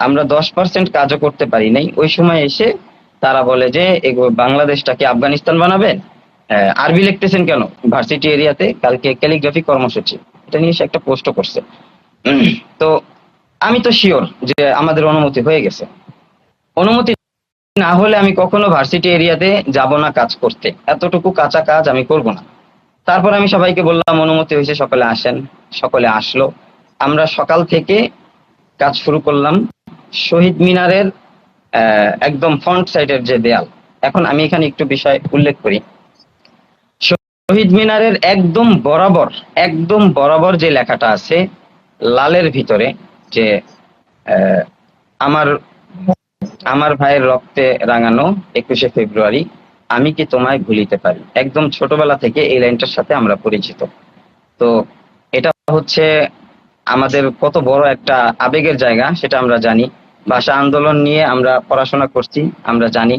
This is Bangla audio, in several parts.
আমরা 10% কাজও করতে পারি নাই, ওই সময় এসে তারা বলে যে বাংলাদেশটাকে আফগানিস্তান বানাবেন। আরবি লিখতেছেন কেন ভার্সিটি এরিয়াতে? কালকে ক্যালিগ্রাফি কর্মসূচি, এটা নিয়ে সে একটা পোস্ট করছে। তো আমি তো শিওর যে আমাদের অনুমতি হয়ে গেছে। অনুমতি না হলে আমি কখনো ভার্সিটি এরিয়াতে যাব না কাজ করতে, এতটুকু কাঁচা কাজ আমি করব না। তারপর আমি সবাইকে বললাম অনুমতি হয়েছে, সকলে আসেন। সকলে আসলো, আমরা সকাল থেকে কাজ শুরু করলাম। শহীদ মিনারের একদম ফ্রন্ট সাইডের যে দেয়াল, এখন আমি এখানে একটু বিষয় উল্লেখ করি। শহীদ মিনারের একদম বরাবর যে লেখাটা আছে লালের ভিতরে, যে আমার আমার ভাইয়ের রক্তে রাঙানো 21শে ফেব্রুয়ারি, আমি কি তোমায় ভুলিতে পারি। একদম ছোটবেলা থেকে এই লাইনটার সাথে আমরা পরিচিত। তো এটা হচ্ছে আমাদের কত বড় একটা আবেগের জায়গা সেটা আমরা জানি। ভাষা আন্দোলন নিয়ে আমরা পড়াশোনা করছি, আমরা জানি।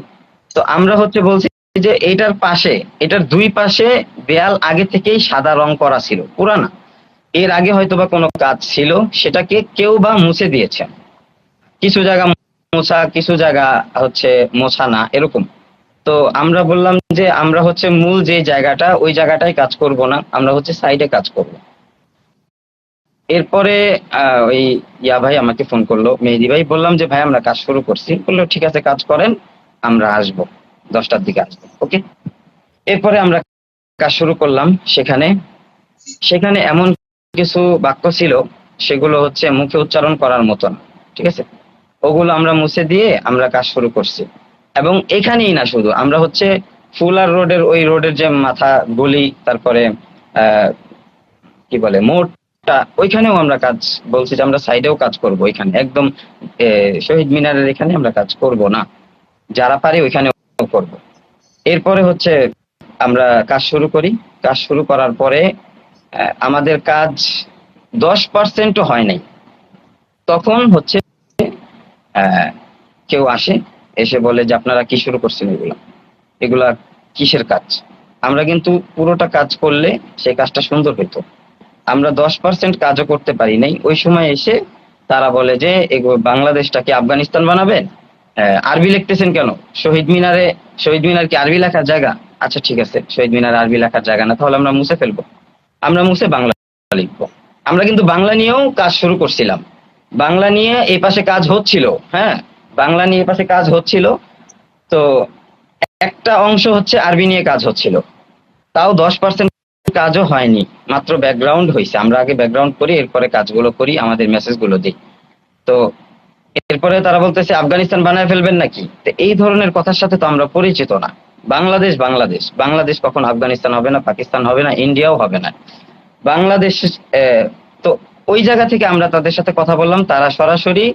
তো আমরা হচ্ছে বলছি যে এটার দুই পাশে দেয়াল আগে থেকেই সাদা রং করা ছিল, পুরানা। এর আগে হয়তোবা কোনো কাজ ছিল, সেটাকে কেউ বা মুছে দিয়েছে। কিছু জায়গা মোছা, কিছু জায়গা হচ্ছে মোছা না, এরকম। তো আমরা বললাম যে আমরা হচ্ছে মূল যে জায়গাটা, ওই জায়গাটায় কাজ করব না, আমরা হচ্ছে সাইডে কাজ করব। এরপরে ওই ভাই আমাকে ফোন করলো, মেহেদি ভাই। বললাম যে ভাই আমরা কাজ শুরু করছি। বললো ঠিক আছে, কাজ করেন, আমরা আসবো 10টার দিকে আসবো। ওকে। এরপরে আমরা কাজ শুরু করলাম। সেখানে সেখানে এমন কিছু বাক্য ছিল, সেগুলো হচ্ছে মুখে উচ্চারণ করার মতন, ঠিক আছে? ওগুলো আমরা মুছে দিয়ে আমরা কাজ শুরু করছি। এবং এখানেই না, শুধু আমরা হচ্ছে ফুলার রোডের, ওই রোডের যে মাথা গলি, তারপরে কি বলে মোড়টা, ওইখানেও আমরা কাজ বলছি যে আমরা সাইডেও কাজ করব। এখানে একদম শহীদ মিনারের এখানে আমরা কাজ করব না, যারা পারি ওইখানেও করব। এরপরে হচ্ছে আমরা কাজ শুরু করি। কাজ শুরু করার পরে আমাদের কাজ 10%ও হয় নাই। তখন হচ্ছে কেউ আসে, এসে বলে যে আপনারা কি শুরু করছেন, এগুলা কিসের কাজ? আমরা কিন্তু পুরোটা কাজ করলে সেই কাজটা সুন্দর হইতো। আমরা 10% কাজও করতে পারি নাই, ওই সময় এসে তারা বলে যে বাংলাদেশটাকে আফগানিস্তান বানাবেন। আরবি লিখতেছেন কেন শহীদ মিনারে? শহীদ মিনার কি আরবি লেখার জায়গা? আচ্ছা ঠিক আছে, শহীদ মিনার আরবি লেখার জায়গা না, তাহলে আমরা মুছে ফেলবো, আমরা মুছে বাংলা লিখবো। আমরা কিন্তু বাংলা নিয়েও কাজ শুরু করছিলাম, বাংলা নিয়ে এই পাশে কাজ হচ্ছিল। হ্যাঁ, বাংলা নিয়ে পাশে কাজ হচ্ছিল। তো একটা অংশ হচ্ছে আরবি নিয়ে কাজ হচ্ছিল, তাও 10% কাজও হয়নি, মাত্র ব্যাকগ্রাউন্ড হয়েছে। আমরা আগে ব্যাকগ্রাউন্ড করি, এরপরে কাজগুলো করি, আমাদের মেসেজগুলো দিই। তো এরপরে তারা বলতেছে আফগানিস্তান বানায় ফেলবেন নাকি। তো এই ধরনের কথার সাথে তো আমরা পরিচিত না। বাংলাদেশ বাংলাদেশ বাংলাদেশ কখন আফগানিস্তান হবে না, পাকিস্তান হবে না, ইন্ডিয়াও হবে না, বাংলাদেশ। তো ওই জায়গা থেকে আমরা তাদের সাথে কথা বললাম। তারা সরাসরি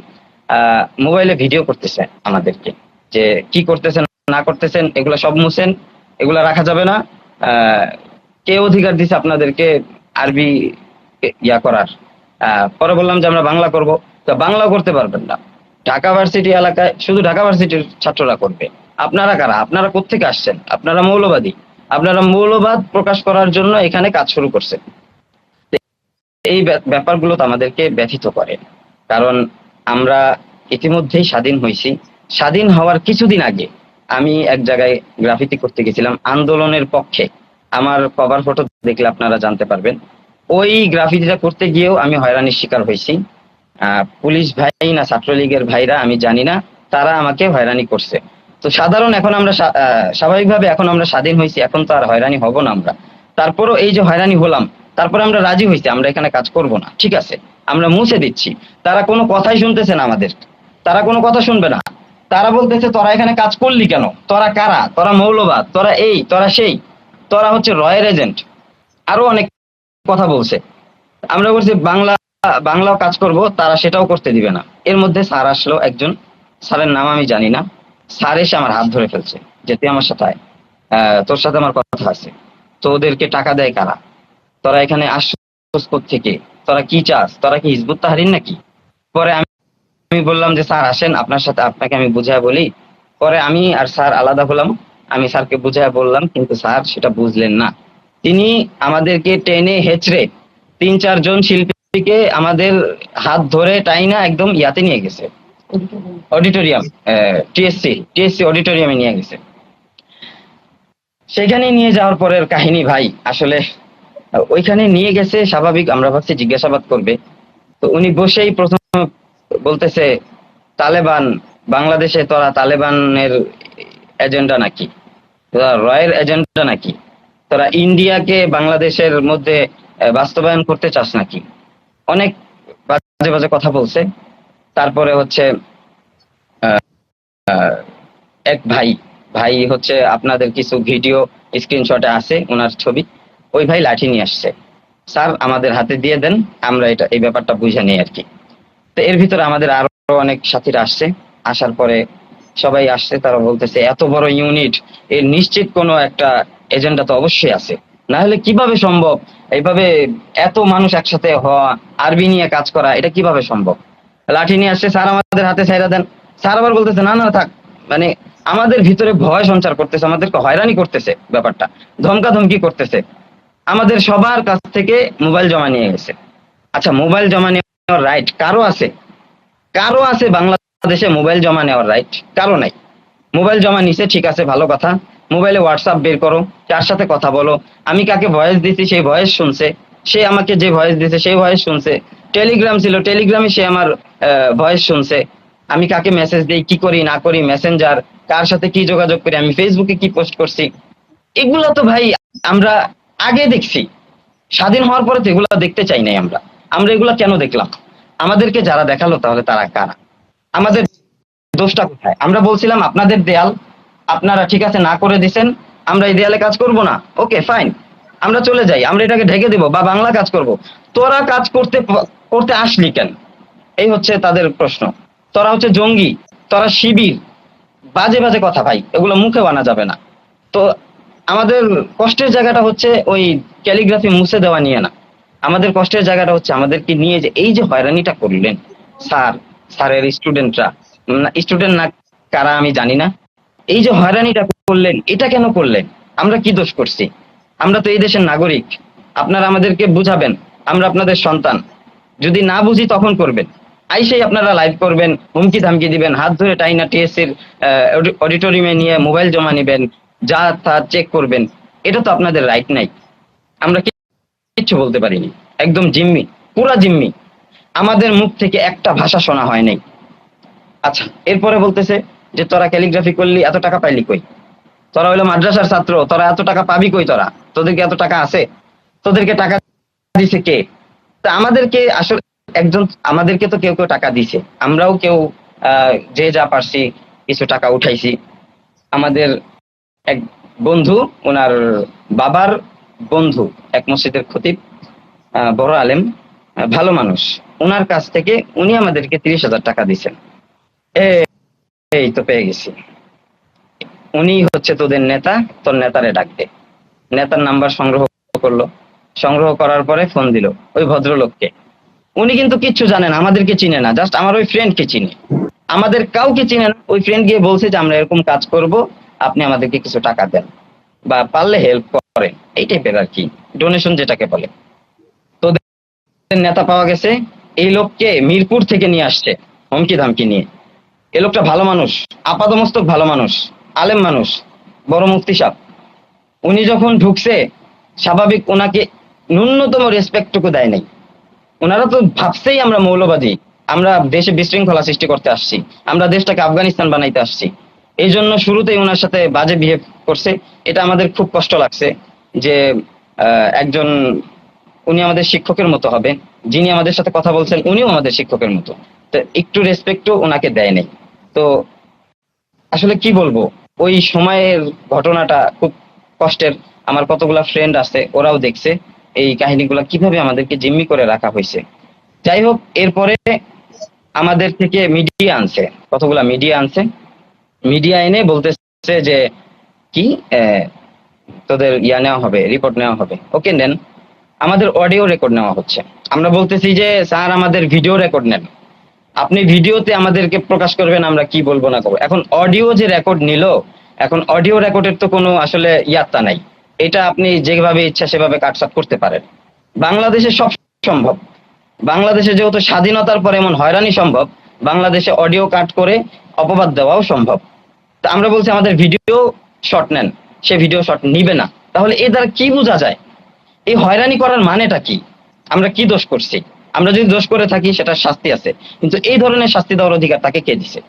মোবাইলে ভিডিও করতেছে আমাদেরকে, যে কি করতেছেন না করতেছেন, এগুলো সব মুছেন, এগুলা রাখা যাবে না। কে অধিকার দিছে আপনাদেরকে আরবি করার? পরে বললাম যে আমরা বাংলা করব। তো বাংলা করতে পারবেন না, ঢাকা ভার্সিটি এলাকায় শুধু ঢাকা ভার্সিটির ছাত্ররা করবে। আপনারা কারা? আপনারা কোত্থেকে আসছেন? আপনারা মৌলবাদী, আপনারা মৌলবাদ প্রকাশ করার জন্য এখানে কাজ শুরু করছেন। এই ব্যাপারগুলো তো আমাদেরকে ব্যথিত করে, কারণ আমরা ইতিমধ্যেই স্বাধীন হয়েছি। স্বাধীন হওয়ার কিছুদিন আগে আমি এক জায়গায় গ্রাফিতি করতে গেছিলাম আন্দোলনের পক্ষে। আমার কভার ফটো দেখলে আপনারা জানতে পারবেন। ওই গ্রাফিতিটা করতে গিয়েও আমি হয়রানির শিকার হয়েছি। পুলিশ ভাই না ছাত্রলীগের ভাইরা আমি জানি না, তারা আমাকে হয়রানি করছে। তো সাধারণ এখন আমরা স্বাভাবিকভাবে এখন আমরা স্বাধীন হয়েছি, এখন তো আর হয়রানি হব না আমরা। তারপরও এই যে হয়রানি হলাম, তারপরে আমরা রাজি হয়েছি আমরা এখানে কাজ করব না, ঠিক আছে, আমরা মুছে দিচ্ছি। তারা কোনো কথাই শুনতেছে না আমাদের, তারা কোনো কথা শুনবে না। তারা বলতেছে তোরা এখানে কাজ করলি কেন, তোরা কারা, তোরা মৌলবাদ, তোরা এই তোরা সেই, তোরা হচ্ছে রয়ের এজেন্ট, আরো অনেক কথা বলছে। আমরা বলছি বাংলাও কাজ করব, তারা সেটাও করতে দিবে না। এর মধ্যে স্যার আসলো একজন, স্যারের নাম আমি জানি না। স্যার এসে আমার হাত ধরে ফেলছে যে তুই আমার সাথে আয়, তোর সাথে আমার কথা আছে। তো ওদেরকে টাকা দেয় কারা? তোরা এখানে আসছিস থেকে, তোরা কি চাস, তোরা কি হিজবুত তাহরির নাকি? পরে আমি বললাম যে স্যার আসেন, আপনার সাথে আপনাকে আমি বুঝায় বলি। পরে আমি আর স্যার আলাদা হলাম, আমি স্যারকে বুঝায় বললাম, কিন্তু স্যার সেটা বুঝলেন না। তিনি আমাদেরকে টেনে হেঁচড়ে 3-4 জন শিল্পীকে আমাদের হাত ধরে টাইনা একদম ইয়াতে নিয়ে গেছে, অডিটোরিয়াম, টিএসসি অডিটোরিয়ামে নিয়ে গেছে। সেখানে নিয়ে যাওয়ার পরের কাহিনী ভাই, আসলে ওইখানে নিয়ে গেছে, স্বাভাবিক আমরা ভাবছি জিজ্ঞাসাবাদ করবে। তো উনি বসেই প্রথম বলতেছে, তালেবান বাংলাদেশে, তোরা তালেবানের এজেন্ডা নাকি, তোরা রয়ের এজেন্ডা নাকি, তোরা ইন্ডিয়াকে বাংলাদেশের মধ্যে বাস্তবায়ন করতে চাস নাকি, অনেক বাজে বাজে কথা বলছে। তারপরে হচ্ছে এক ভাই ভাই হচ্ছে আপনাদের কিছু ভিডিও স্ক্রিনশটে আছে ওনার ছবি, ওই ভাই লাঠি নিয়ে আসছে, স্যার আমাদের হাতে দিয়ে দেন, আমরা এটা এই ব্যাপারটা বুঝে নিই আর কি। তো এর ভিতরে আমাদের আরো অনেক সাথীরা আসছে, আসার পরে সবাই আসছে, তারা বলতেছে এত বড় ইউনিট, এর নিশ্চিত কোনো একটা এজেন্ডা তো অবশ্যই আছে, না হলে কিভাবে সম্ভব এইভাবে এত মানুষ একসাথে হওয়া, আরবি নিয়ে কাজ করা, এটা কিভাবে সম্ভব। লাঠি নিয়ে আসছে, স্যার আমাদের হাতে ছাইরা দেন। স্যার আবার বলতেছে না না থাক, মানে আমাদের ভিতরে ভয় সঞ্চার করতেছে, আমাদেরকে হয়রানি করতেছে, ব্যাপারটা ধমকাধমকি করতেছে, আমাদের সবার কাছ থেকে মোবাইল জমা নিয়ে গেছে। আচ্ছা, মোবাইল জমা নেওয়ার রাইট কারো আছে? কারো আছে বাংলাদেশে মোবাইল জমা নেওয়ার রাইট? কারো নাই। মোবাইল জমা নিছে, ঠিক আছে, ভালো কথা। মোবাইলে হোয়াটসঅ্যাপ বের করো, যার সাথে কথা বলো, আমি কাকে ভয়েস দিছি সেই ভয়েস শুনছে, সে আমাকে যে ভয়েস দিছে সেই ভয়েস শুনছে। টেলিগ্রাম ছিল, টেলিগ্রামে সে আমার ভয়েস শুনছে। আমি কাকে মেসেজ দিই, কি করি না করি, মেসেঞ্জার, কার সাথে কি যোগাযোগ করি, আমি ফেসবুকে কি পোস্ট করছি, এগুলো তো ভাই আমরা আগে দেখছি। স্বাধীন হওয়ার পরে তো এগুলো দেখতে চাই নাই আমরা। আমরা এগুলো কেন দেখলাম? আমাদেরকে যারা দেখালো তাহলে তারা কারা? আমাদের দোষটা কোথায়? আমরা বলছিলাম আপনাদের দেয়াল, আপনারা ঠিক আছে না করে দিছেন, আমরা এই দেয়ালে কাজ করব না, ওকে ফাইন, আমরা চলে যাই, আমরা এটাকে ঢেকে দিব বা বাংলা কাজ করব। তোরা কাজ করতে করতে আসলি কেন? এই হচ্ছে তাদের প্রশ্ন। তোরা হচ্ছে জঙ্গি, তোরা শিবির, বাজে বাজে কথা ভাই, এগুলো মুখেও আনা যাবে না। তো আমাদের কষ্টের জায়গাটা হচ্ছে ওই ক্যালিগ্রাফি মুছে দেওয়া নিয়ে না, আমাদের কষ্টের জায়গাটা হচ্ছে আমাদেরকে নিয়ে যে এই যে হয়রানিটা করলেন স্যার, স্যারের স্টুডেন্টরা, স্টুডেন্ট না কারা আমি জানি না, এই যে হয়রানিটা করলেন, এটা কেন করলেন? আমরা কি দোষ করছি? আমরা তো এই দেশের নাগরিক, আপনারা আমাদেরকে বুঝাবেন, আমরা আপনাদের সন্তান। যদি না বুঝি তখন করবেন, আইসেই আপনারা লাইভ করবেন, হুমকি ধামকি দিবেন, হাত ধরে টাইনা টিএসসির অডিটোরিয়ামে নিয়ে মোবাইল জমা নিবেন, যা তা চেক করবেন, এটা তো আপনাদের রাইট নাই। আমরা কিচ্ছু বলতে পারিনি, একদম জিম্মি, পুরা জিম্মি, আমাদের মুখ থেকে একটা ভাষা শোনা হয় নাই। আচ্ছা, এরপরে বলতেছে যে তোরা ক্যালিগ্রাফি করলি, এত টাকা পাইলি কই? তোরা হইলো মাদ্রাসার ছাত্র, তোরা এত টাকা পাবি কই? তোরা, তোদেরকে এত টাকা আছে? তোদেরকে টাকা দিছে কে? তা আমাদেরকে আসলে একজন, আমাদেরকে তো কেউ কেউ টাকা দিছে, আমরাও কেউ যে যা পারছি কিছু টাকা উঠাইছি। আমাদের এক বন্ধু, ওনার বাবার বন্ধু, এক মসজিদের খতিব, বড় আলেম, ভালো মানুষ, ওনার কাছ থেকে উনি আমাদেরকে 30,000 টাকা দিচ্ছেন। এই তো পেয়ে গেছি, উনি হচ্ছে তোদের নেতা, তোর নেতারে ডাকবে। নেতার নাম্বার সংগ্রহ করলো, সংগ্রহ করার পরে ফোন দিল ওই ভদ্রলোককে। উনি কিন্তু কিচ্ছু জানেন, আমাদেরকে চিনে না, জাস্ট আমার ওই ফ্রেন্ডকে চিনে, আমাদের কাউকে চিনে না। ওই ফ্রেন্ড গিয়ে বলছে যে আমরা এরকম কাজ করব, আপনি আমাদেরকে কিছু টাকা দেন বা পারলে হেল্প করেন, এই টাইপের আর কি, ডোনেশন যেটাকে বলে। তোদের নেতা পাওয়া গেছে, এই লোককে মিরপুর থেকে নিয়ে আসছে হুমকি ধামকি নিয়ে। এই লোকটা ভালো মানুষ, আপাদমস্তক ভালো মানুষ, আলেম মানুষ, বড় মুফতি সাহেব। উনি যখন ঢুকছে, স্বাভাবিক ওনাকে ন্যূনতম রেসপেক্টটুকু দেয় নাই। ওনারা তো ভাবছেই আমরা মৌলবাদী, আমরা দেশে বিশৃঙ্খলা সৃষ্টি করতে আসছি, আমরা দেশটাকে আফগানিস্তান বানাইতে আসছি, এই জন্য শুরুতেই ওনার সাথে বাজে বিহেভ করছে। এটা আমাদের খুব কষ্ট লাগছে যে একজন, উনি আমাদের শিক্ষকের মতো হবে, যিনি আমাদের সাথে কথা বলছেন উনিও আমাদের শিক্ষকের মতো, তো একটু রেসপেক্টও ওনাকে দেয় নাই। তো আসলে কি বলবো, ওই সময়ের ঘটনাটা খুব কষ্টের। আমার কতগুলা ফ্রেন্ড আছে, ওরাও দেখছে এই কাহিনীগুলা কিভাবে আমাদেরকে জিম্মি করে রাখা হয়েছে। যাই হোক, এরপরে আমাদের থেকে মিডিয়া আনছে, কতগুলা মিডিয়া আনছে, মিডিয়া এনে বলতেছে যে কি তোদের ইয়া নেওয়া হবে, রিপোর্ট নেওয়া হবে, ওকে নেন। আমাদের অডিও রেকর্ড নেওয়া হচ্ছে, আমরা বলতেছি যে স্যার আমাদের ভিডিও রেকর্ড নেন, আপনি ভিডিওতে আমাদেরকে প্রকাশ করবেন, আমরা কি বলবো না করবো। এখন অডিও যে রেকর্ড নিল, এখন অডিও রেকর্ডের তো কোনো আসলে ইয়াত্তা নাই, এটা আপনি যেভাবে ইচ্ছা সেভাবে কাটছাট করতে পারেন। বাংলাদেশে সব সম্ভব, বাংলাদেশে যেহেতু স্বাধীনতার পর এমন হয়রানি সম্ভব, বাংলাদেশে অডিও কাট করে অপবাদ দেওয়াও সম্ভব। তা আমরা বলছি আমাদের ভিডিও শর্ট নেন, সে ভিডিও শর্ট নিবে না। তাহলে এ দ্বারা কি বোঝা যায়? এই হয়রানি করার মানেটা কি? আমরা কি দোষ করছি? আমরা যদি দোষ করে থাকি সেটা শাস্তি আছে, কিন্তু এই ধরনের শাস্তি দেওয়ার অধিকার তাকে কে দিছে?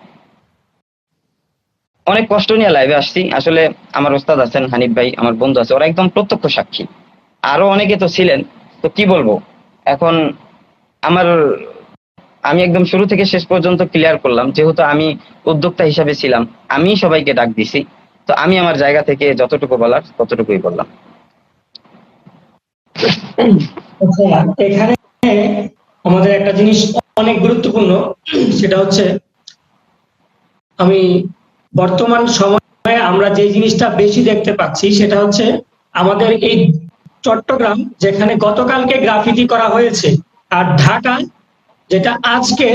অনেক কষ্ট নিয়ে লাইভে আসছি। আসলে আমার ওস্তাদ আছেন, হানিফ ভাই আমার বন্ধু আছে, ওরা একদম প্রত্যক্ষ সাক্ষী, আরো অনেকে তো ছিলেন। তো কি বলবো এখন, আমার আমি একদম শুরু থেকে শেষ পর্যন্ত ক্লিয়ার করলাম, যেহেতু আমি উদ্যোক্তা হিসাবে ছিলাম, আমি সবাইকে ডাক দিছি, তো আমি আমার জায়গা থেকে যতটুকু বলার ততটুকুই বললাম। এখানে আমাদের একটা জিনিস অনেক গুরুত্বপূর্ণ, সেটা হচ্ছে আমি বর্তমান সময়ে আমরা যে জিনিসটা বেশি দেখতে পাচ্ছি সেটা হচ্ছে আমাদের এই চট্টগ্রাম, যেখানে গতকালকে গ্রাফিতি করা হয়েছে, আর ঢাকা যেটা আজকে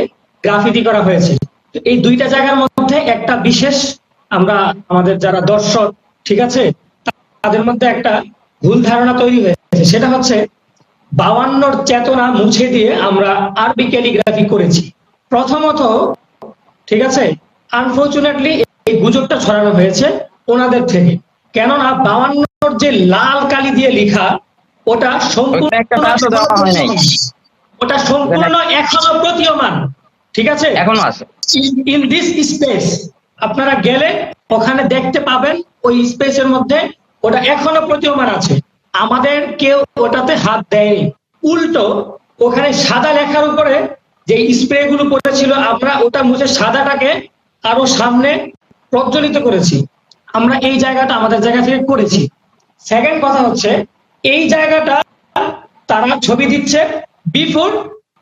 গ্রাফিতি করা হয়েছে। এই দুইটা জায়গার মধ্যে একটা বিশেষ আমরা আমাদের যারা দর্শক, ঠিক আছে, তাদের মধ্যে একটা ভুল ধারণা তৈরি হয়েছে। সেটা হচ্ছে 52 চেতনা মুছে দিয়ে আমরা আরবি ক্যালিগ্রাফি করেছি প্রথমত, ঠিক আছে। আনফরচুনেটলি এই গুজবটা ছড়ানো হয়েছে ওনাদের থেকে, কেননা 52 যে লাল কালি দিয়ে লেখা ওটা সম্পূর্ণ এখনো প্রতীয়মান, ঠিক আছে, এখনো আছে ইন দিস স্পেস। আপনারা গেলে ওখানে দেখতে পাবেন ওই স্পেসের মধ্যে ওটা এখনো প্রতীয়মান আছে। আমাদের কেউ ওটাতে হাত দেয়নি, উল্টো ওখানে সাদা লেখার উপরে যে স্প্রে গুলো পড়েছিল আমরা ওটা মুছে সাদাটাকে আরো সামনে প্রজ্বলিত করেছি। আমরা এই জায়গাটা আমাদের জায়গা থেকে করেছি। সেকেন্ড কথা হচ্ছে এই জায়গাটা তারা ছবি দিচ্ছে বিফোর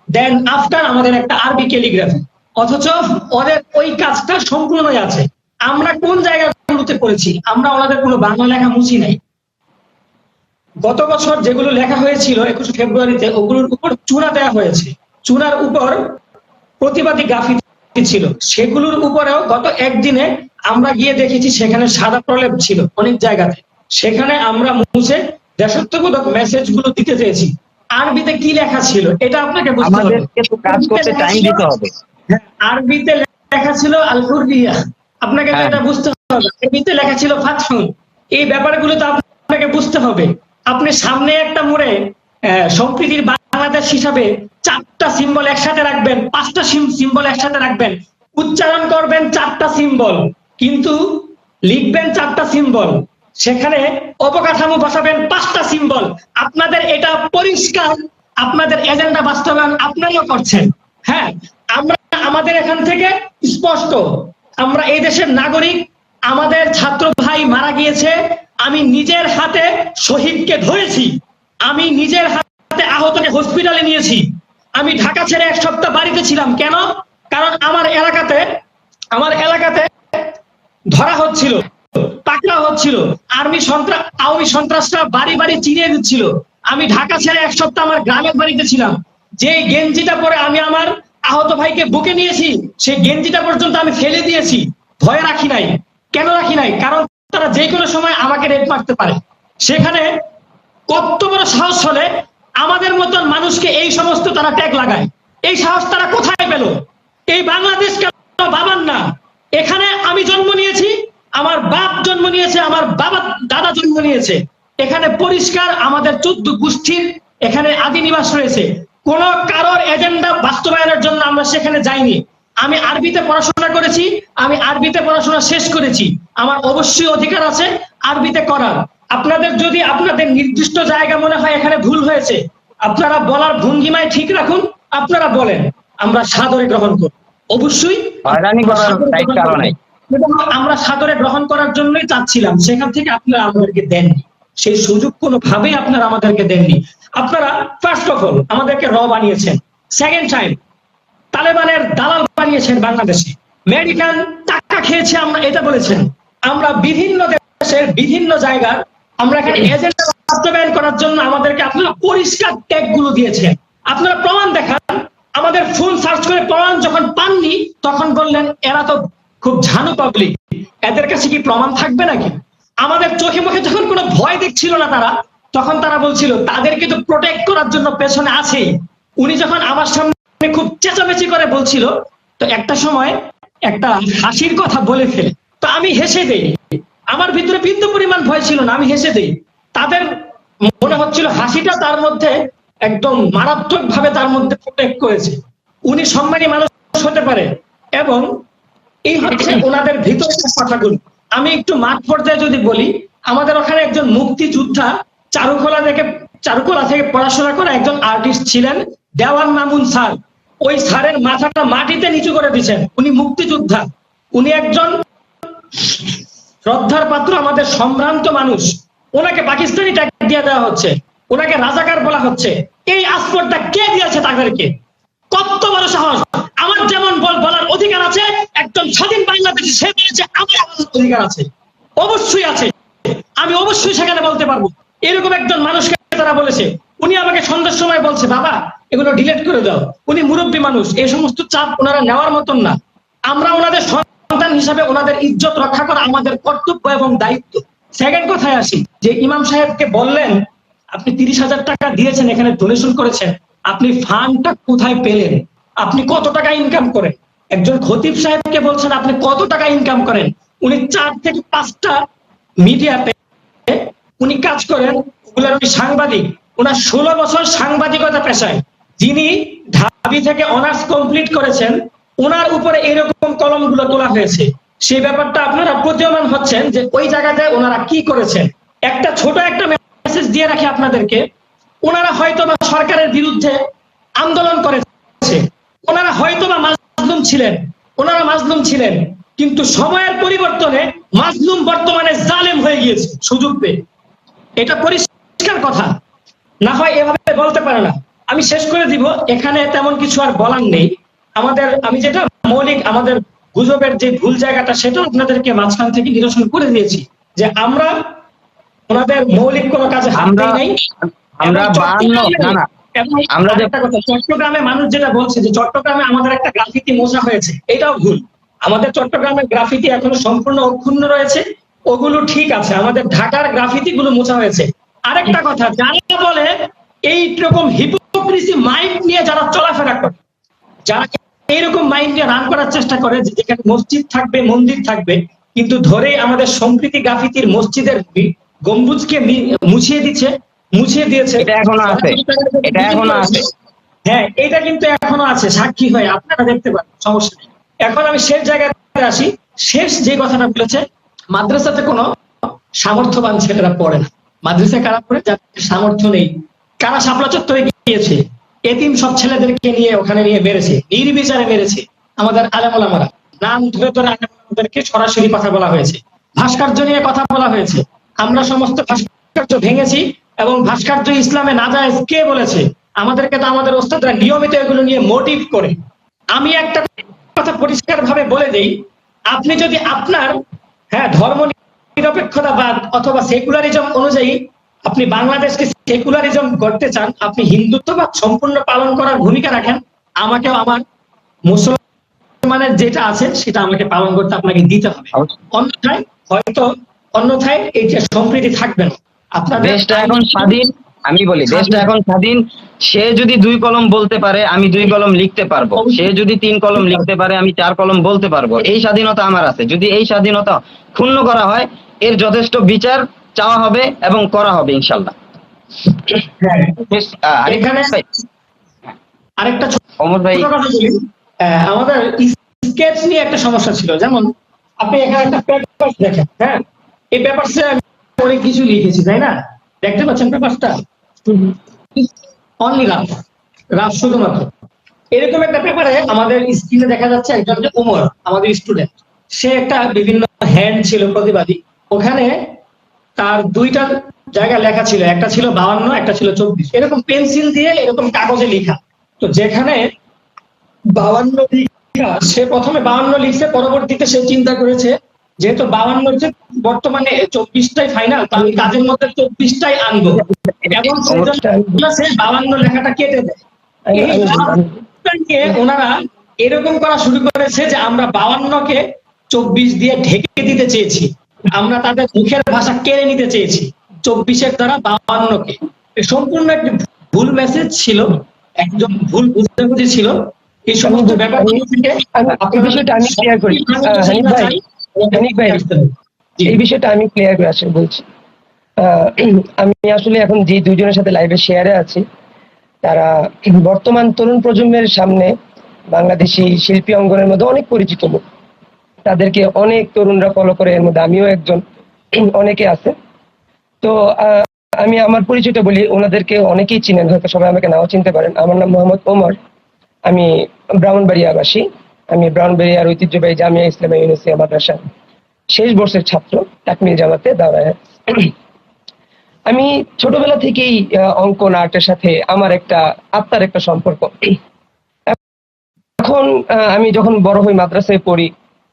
দেন আফটার আমাদের একটা আরবি ক্যালিগ্রাফি, অথচ ওদের ওই কাজটা সম্পূর্ণই আছে। আমরা কোন জায়গাগুলোতে করেছি? আমরা ওনাদের কোনো বাংলা লেখা মুছি নাই। গত বছর যেগুলো লেখা হয়েছিল 21 ফেব্রুয়ারিতে, ওগুলোর উপর চূড়া দেওয়া হয়েছে, চূড়ার উপর প্রতিবাদী গ্রাফিতি ছিল। সেগুলোর উপরেও গত একদিনে আমরা গিয়ে দেখেছি সেখানে সাদা প্রলেপ ছিল অনেক জায়গাতে, সেখানে আমরা মুছে দেশাত্মবোধক মেসেজ গুলো দিতে চেয়েছি। আরবিতে কি লেখা ছিল এটা আপনাকে বুঝতে হবে, কাজ করতে টাইম দিতে হবে। আরবিতে লেখা ছিল আল হুররিয়া, আপনাকে এটা বুঝতে হবে। আরবিতে লেখা ছিল ফাতহুন। এই ব্যাপারগুলো তো আপনাকে বুঝতে হবে। আপনি সামনে একটা মোড়ে সম্প্রীতির বাংলাদেশ হিসাবে 4টা সিম্বল একসাথে রাখবেন, 5টা সিম্বল একসাথে রাখবেন, উচ্চারণ করবেন 4টা সিম্বল, কিন্তু লিখবেন 4টা সিম্বল, সেখানে অবকাঠামো বসাবেন 5টা সিম্বল। আপনাদের এটা পরিষ্কার, আপনাদের এজেন্ডা বাস্তবায়ন আপনারাও করছেন। হ্যাঁ, আমরা আমাদের এখান থেকে স্পষ্ট, আমরা এই দেশের নাগরিক, আমাদের ছাত্র ভাই মারা গিয়েছে, আমি নিজের হাতে শহীদকে ধরেছি, আমি নিজের হাতে আহতকে হসপিটালে নিয়েছি। আমি ঢাকা ছেড়ে 1 সপ্তাহ বাড়িতে ছিলাম, কেন? কারণ আমার এলাকাতে ধরা হচ্ছিল, পাকড়া হচ্ছিল, আওয়ামী সন্ত্রাসরা বাড়ি বাড়ি চিনিয়ে দিচ্ছিল। আমি ঢাকা ছেড়ে 1 সপ্তাহ আমার গ্রামের বাড়িতে ছিলাম। যে গেঞ্জিটা পরে আমি আমার আহত ভাইকে বুকে নিয়েছি, সেই গেঞ্জিটা পর্যন্ত আমি ফেলে দিয়েছি, ভয় রাখি নাই। কেন রাখি নাই? কারণ তারা যে কোনো সময় আমাকে রেপ মারতে পারে। সেখানে কত বড় সাহস হলে আমাদের মতন মানুষকে এই সমস্ত তারা ট্যাগ লাগায়। এই সাহস তারা কোথায় পেল? এই বাংলাদেশ কেন বাবার না? এখানে আমি জন্ম নিয়েছি, আমার বাপ জন্ম নিয়েছে, আমার বাবা দাদা জন্ম নিয়েছে। এখানে পরিষ্কার আমাদের 14 গোষ্ঠীর এখানে আদি নিবাস রয়েছে। কোন কারোর এজেন্ডা বাস্তবায়নের জন্য আমরা সেখানে যাইনি। আমি আরবিতে পড়াশোনা করেছি, আমি আরবিতে পড়াশোনা শেষ করেছি, আমার অবশ্যই অধিকার আছে আরবিতে করার। আপনাদের যদি আপনাদের নির্দিষ্ট জায়গা মনে হয় এখানে ভুল হয়েছে, আপনারা বলার ভঙ্গিমায় ঠিক রাখুন, আপনারা বলেন, আমরা সাদরে গ্রহণ করব। অবশ্যই আমরা সাদরে গ্রহণ করার জন্যই চাচ্ছিলাম, সেখান থেকে আপনারা আমাদেরকে দেননি, সেই সুযোগ কোনোভাবেই আপনারা আমাদেরকে দেননি। আপনারা ফার্স্ট অফ অল আমাদেরকে বানিয়েছেন, সেকেন্ড টাইম তালেবানের দালাল বানিয়েছেন বাংলাদেশে, আমেরিকান টাকা খেয়েছে আমরা এটা বলেছেন। আমরা বিভিন্ন দেশের বিভিন্ন জায়গার আমরা এখানে এজেন্ডা বাস্তবায়ন করার জন্য আমাদেরকে আপনারা পরিষ্কার ট্যাগ গুলো দিয়েছেন। আপনারা প্রমাণ দেখান। আমাদের ফোন সার্চ করে প্রমাণ যখন পাননি তখন বললেন এরা তো খুব ঝানু পাবলিক, এদের কাছে কি প্রমাণ থাকবে নাকি? আমাদের চোখে মুখে যখন কোনো ভয় দেখছিল না তারা, তখন তারা বলছিল তাদেরকে তো প্রোটেক্ট করার জন্য পেছনে আছেই। উনি যখন আমার সামনে খুব চেঁচামেচি করে বলছিল তো একটা সময় একটা হাসির কথা বলে ফেলে, তো আমি হেসে দেই। আমার ভিতরে বিন্দু পরিমাণ ভয় ছিল না, আমি হেসে দেই। তাদের মনে হচ্ছিল হাসিটা তার মধ্যে একদম মারাত্মক ভাবে তার মধ্যে প্রোটেক্ট করেছে, উনি সম্মানী মানুষ হতে পারে। এবং এই হচ্ছে ওনাদের ভিতরের কথাগুলো। আমি একটু মাঠ পর্যায়ে যদি বলি, আমাদের ওখানে একজন মুক্তিযোদ্ধা চারুকলা থেকে পড়াশোনা করে একজন আর্টিস্ট ছিলেন, দেওয়ান মামুন স্যার। ওই স্যারের মাথাটা মাটিতে নিচু করে দিয়েছেন, উনি মুক্তিযোদ্ধা, উনি একজন শ্রদ্ধার পাত্র, আমাদের সম্ভ্রান্ত মানুষ। ওনাকে পাকিস্তানি ট্যাগ দিয়ে দেওয়া হচ্ছে, ওনাকে রাজাকার বলা হচ্ছে। এই আসপটটা কে দিয়েছে তাদেরকে? কত বড় সাহস! আমার যেমন বলার অধিকার আছে, একজন স্বাধীন বাংলাদেশি সে বলেছে আমার অধিকার আছে, অবশ্যই আছে, আমি অবশ্যই সেখানে বলতে পারবো। এরকম একজন মানুষকে তারা বলেছে। উনি আমাকে সন্ধ্যার সময় বলছে, বাবা এগুলো ডিলিট করে দাও। উনি মুরব্বী মানুষ, এই সমস্ত চাপ ওনারা নেওয়ার মতন না। আমরা ওনাদের সন্তান হিসাবে ওনাদের ইজ্জত রক্ষা করা আমাদের কর্তব্য এবং দায়িত্ব। সেকেন্ড কথায় আসি, যে ইমাম সাহেবকে বললেন আপনি 30,000 টাকা দিয়েছেন, এখানে ডোনেশন করেছেন, আপনি ফান্ডটা কোথায় পেলেন? আপনি কত টাকা ইনকাম করেন? একজন খতিব সাহেবকে বলছেন আপনি কত টাকা ইনকাম করেন? উনি 4 থেকে 5টা মিডিয়াতে উনি কাজ করেন, ওগুলোর উনি সাংবাদিক। ওনার 16 বছর সাংবাদিকতা পেশায়। যিনি ঢাবি থেকে অনার্স কমপ্লিট করেছেন, ওনার উপরে এরকম কলমগুলো তোলা হয়েছে। সেই ব্যাপারটা আপনারা প্রতীয়মান হচ্ছেন যে ওই জায়গাতে ওনারা কি করেছেন। একটা ছোট একটা মেসেজ দিয়ে রাখি আপনাদেরকে, ওনারা হয়তো বা সরকারের বিরুদ্ধে আন্দোলন করেছে, ওনারা হয়তো বা মাজলুম ছিলেন, কিন্তু সময়ের পরিবর্তনে মাজলুম বর্তমানে জালেম হয়ে গিয়েছে সুযোগ পেয়ে। এটা পরিষ্কার কথা, না হয় এভাবে বলতে পারে না। আমি শেষ করে দিব, এখানে তেমন কিছু আর বলার নেই। আমি যেটা মৌলিক আমাদের গুজবের যে ভুল জায়গাটা, সেটা আপনাদেরকে মাঝখান থেকে নিরসন করে দিয়েছি, যে আমরা ওনাদের মৌলিক কোনো কাজে হাত দেই নাই। চট্টগ্রামে মানুষ যেটা বলছে যে চট্টগ্রামে আমাদের একটা গ্রাফিতি মোছা হয়েছে, এটাও ভুল। আমাদের চট্টগ্রামের গ্রাফিতি এখনো সম্পূর্ণ অক্ষুণ্ণ রয়েছে, ওগুলো ঠিক আছে। আমাদের ঢাকার গ্রাফিতি গুলো মোছা হয়েছে। আরেকটা কথা, যারা বলে এইরকম হিপোক্রিসি মাইন্ড নিয়ে যারা চলাফেরা করে, যারা এইরকম মাইন্ড নিয়ে রান করার চেষ্টা করে, যেখানে মসজিদ থাকবে, মন্দির থাকবে, কিন্তু ধরে আমাদের সম্প্রীতি গ্রাফিতির মসজিদের গম্বুজকে মুছিয়ে দিয়েছে। এটা এখনো আছে। হ্যাঁ, এটা কিন্তু এখনো আছে, সাক্ষী হয়ে আপনারা দেখতে পারেন, সমস্যা নেই। এখন আমি শেষ জায়গায় আসি। শেষ যে কথাটা বলেছে, মাদ্রাসাতে কোনো সামর্থ্যবান ছেলেরা পড়ে না। মাদ্রাসায় কারা পড়ে? যাদের সামর্থ্য নেই। কারা শাপলা চত্বরে গিয়েছে, এতিম সব ছেলেদেরকে নিয়ে ওখানে নিয়ে মেরেছে, নির্বিচারে মেরেছে আমাদের আলেম ওলামারা। নাম ধরে ধরে আলেম ওলামাদেরকে সরাসরি কথা বলা হয়েছে, ভাস্কর্য নিয়ে কথা বলা হয়েছে। আমরা সমস্ত ভাস্কর্য ভেঙেছি, এবং ভাস্কর্য ইসলামে নাজায়েজ কে বলেছে? আমাদেরকে তো আমাদের ওস্তাদরা নিয়মিত এগুলো নিয়ে মোটিভ করে। আমি একটা কথা পরিষ্কার ভাবে বলে দেই, আপনি যদি আপনার ধর্ম নিরপেক্ষতাবাদ অথবা সেকুলারিজম অনুযায়ী আপনি বাংলাদেশকে সেকুলারিজম করতে চান, আপনি হিন্দুত্ববাদ সম্পূর্ণ পালন করার ভূমিকা রাখেন, আমাকেও আমার মুসলমানের যেটা আছে সেটা আমাকে পালন করতে আপনাকে দিতে হবে। অন্যথায় এই যে সম্প্রীতি থাকবে না। আপনার দেশটা এখন স্বাধীন, আমি বলি দেশটা এখন স্বাধীন। সে যদি 2 কলম বলতে পারে, আমি 2 কলম লিখতে পারবো। সে যদি 3 কলম লিখতে পারে, আমি 4 কলম বলতে পারবো। এই স্বাধীনতা আমার আছে। যদি এই স্বাধীনতা ক্ষুণ্ণ করা হয়, এর যথেষ্ট বিচার চাওয়া হবে এবং করা হবে ইনশাল্লাহ। আরেকটা আমাদের স্কেচ নিয়ে একটা সমস্যা ছিল। যেমন আপনি এখানে একটা পেপার দেখেন, এই পেপারসে আমি অনেক কিছু লিখেছি, তাই না? দেখতে পাচ্ছেন পেপারটা? অনলি রাফ শুধুমাত্র। এরকম একটা পেপারে আমাদের স্ক্রিনে দেখা যাচ্ছে একজন যে ওমর, আমাদের স্টুডেন্ট, সে একটা বিভিন্ন হ্যান্ড ছিল প্রতিবাদী। ওখানে তার 2টা জায়গা লেখা ছিল, একটা ছিল 52, একটা ছিল 24, এরকম পেন্সিল দিয়ে এরকম কাগজে লেখা। তো যেখানে 52 লিখা, সে প্রথমে 52 লিখছে, পরবর্তীতে সে চিন্তা করেছে যেহেতু 52 যে বর্তমানে 24টাই ফাইনাল, তো আমি কাজের মধ্যে 24টাই আনবো, এবং সে 52 লেখাটা কেটে দেয়। ওনারা এরকম করা শুরু করেছে যে আমরা 52কে 24 দিয়ে ঢেকে দিতে চেয়েছি, আমরা তাদের মুখের ভাষা কেড়ে নিতে চেয়েছি 24-এর দ্বারা 52কে। সম্পূর্ণ একটি ভুল মেসেজ ছিল, একদম ভুল বুঝাবুঝি ছিল। এই সমস্ত ব্যাপারগুলো থেকে এই বিষয়টা আমি ক্লিয়ার করি হানিফ ভাই এই বিষয়টা আমি ক্লিয়ার করে আসলে বলছি। আমি আসলে এখন যে দুইজনের সাথে লাইভে শেয়ারে আছি, তারা বর্তমান তরুণ প্রজন্মের সামনে বাংলাদেশি শিল্পী অঙ্গনের মধ্যে অনেক পরিচিত মুখ। তাদেরকে অনেক তরুণরা ফলো করে, এর মধ্যে আমিও একজন, অনেকে আছে। তো আমি আমার পরিচয়টা বলি, ওনাদেরকে অনেকেই চিনেন, হয়তো সবাই আমাকে নাও চিনতে পারেন। আমার নাম মোহাম্মদ ওমর, আমি ব্রাহ্মণবাড়িয়াবাসী। আমি ব্রাহ্মণবাড়িয়ার ঐতিহ্যবাহী জামিয়া ইসলামিয়া ইউনিভার্সিটি মাদ্রাসা শেষ বর্ষের ছাত্র, তাকমিল জামাতে দাওরায়। আমি ছোটবেলা থেকেই অঙ্কন আর্টের সাথে আমার একটা আত্মার একটা সম্পর্ক। এখন আমি যখন বড় হই, মাদ্রাসায় পড়ি,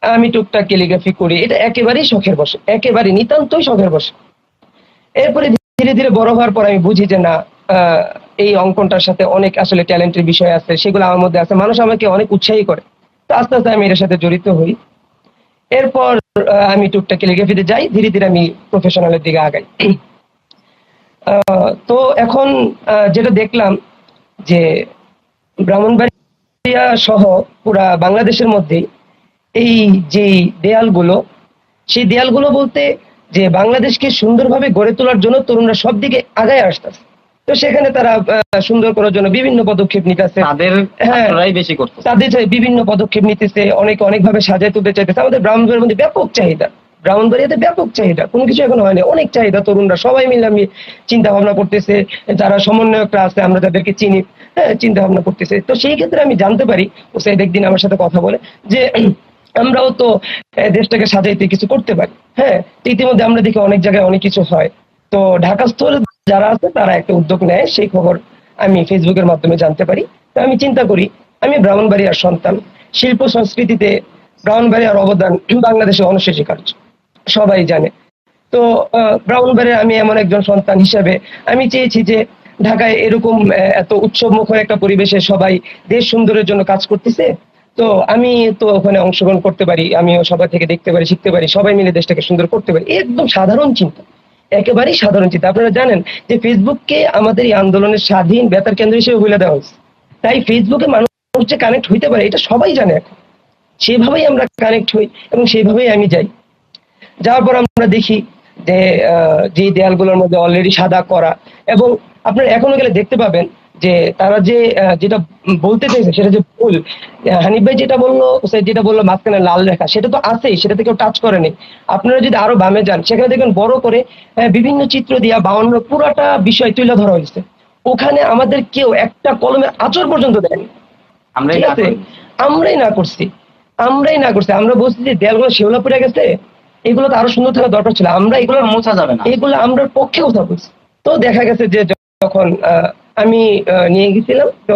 আমি টুকটাক ক্যালিগ্রাফি করি, এটা একেবারেই শখের বসে, একেবারে নিতান্তই শখের বসে। এরপরে ধীরে ধীরে বড় হওয়ার পর আমি বুঝি যে না, এই অঙ্কনটার সাথে অনেক আসলে ট্যালেন্টের বিষয় আছে, সেগুলো আমার মধ্যে আছে, মানুষ আমাকে অনেক উৎসাহী করে। তো আস্তে আস্তে আমি এর সাথে জড়িত হই। এরপর আমি টুকটাক ক্যালিগ্রাফিতে যাই, ধীরে ধীরে আমি প্রফেশনালের দিকে আগাই। তো এখন যেটা দেখলাম যে ব্রাহ্মণবাড়িয়া সহ পুরা বাংলাদেশের মধ্যে এই যে দেয়ালগুলো, সেই দেয়ালগুলো বলতে যে বাংলাদেশকে সুন্দরভাবে গড়ে তোলার জন্য তরুণরা সব দিকে আগায় আসতেছে। তো সেখানে তারা সুন্দর করার জন্য বিভিন্ন পদক্ষেপ নিতেছে, বেশি করতেছে, তাদের বিভিন্ন পদক্ষেপ নিতেছে, অনেকভাবে সাজায় তুলতে চাইতেছে। আমাদের ব্রাহ্মণবাড়িয়ার মধ্যে ব্যাপক চাহিদা, ব্রাহ্মণবাড়িয়াতে ব্যাপক চাহিদা, কোনো কিছু এখন হয়নি, অনেক চাহিদা। তরুণরা সবাই মিলে আমি চিন্তা ভাবনা করতেছে, যারা সমন্বয়করা আছে আমরা যাদেরকে চিনি, হ্যাঁ, চিন্তা ভাবনা করতেছে। তো সেই ক্ষেত্রে আমি জানতে পারি, ওসাইদ একদিন আমার সাথে কথা বলে যে আমরাও তো দেশটাকে সাজাইতে কিছু করতে পারি। হ্যাঁ, তো ইতিমধ্যে আমরা দেখি অনেক জায়গায় অনেক কিছু হয়। তো ঢাকাস্থ যারা আছে তারা একটা উদ্যোগ নেয়, সেই খবর আমি ফেসবুকের মাধ্যমে জানতে পারি। তো আমি চিন্তা করি, আমি ব্রাহ্মণবাড়িয়ার সন্তান, শিল্প সংস্কৃতিতে ব্রাহ্মণবাড়িয়ার অবদান বাংলাদেশে অনস্বীকার্য, সবাই জানে। তো ব্রাহ্মণবাড়িয়ার আমি এমন একজন সন্তান হিসাবে আমি চেয়েছি যে ঢাকায় এরকম এত উৎসবমুখর একটা পরিবেশে সবাই দেশ সুন্দরের জন্য কাজ করতেছে, তো আমি তো ওখানে অংশগ্রহণ করতে পারি, আমিও সবাই থেকে দেখতে পারি, শিখতে পারি, সবাই মিলে দেশটাকে সুন্দর করতে পারি। একদম সাধারণ চিন্তা, একেবারেই সাধারণ চিন্তা। আপনারা জানেন যে ফেসবুককে আমাদের এই আন্দোলনের স্বাধীন বেতার কেন্দ্র হিসেবে বলে দেওয়া হয়েছে। তাই ফেসবুকে মানুষ যে কানেক্ট হইতে পারে এটা সবাই জানে এখন। সেভাবেই আমরা কানেক্ট হই এবং সেইভাবেই আমি যাই। যাওয়ার পর আমরা দেখি যে যে দেয়ালগুলোর মধ্যে অলরেডি সাদা করা, এবং আপনারা এখনো গেলে দেখতে পাবেন যে তারা যে যেটা বলতে চাইছে সেটা যে ভুল। হানিফ ভাই যেটা বললো, যেটা বললো মাঝখানে লাল রেখা, সেটা তো আছেই, সেটাতে কেউ টাচ করেনি। আপনারা যদি আরো বামে যান, সেখানে দেখবেন বড় করে বিভিন্ন চিত্র দিয়া 52 পুরাটা বিষয় তুলে ধরা হয়েছে। ওখানে আমাদের কেউ একটা কলমের আঁচড় পর্যন্ত দেয়নি। ঠিক আছে, আমরাই না করছি। আমরা বলছি যে দেয়ালগুলো শেওলা পড়ে গেছে, এগুলো তো আরো সুন্দর থাকা দরকার ছিল, আমরা এগুলো মোছা যাবে না, এগুলো আমরা পক্ষে কথা বলছি। তো দেখা গেছে যে যখন আমি নিয়ে গেছিলাম, তো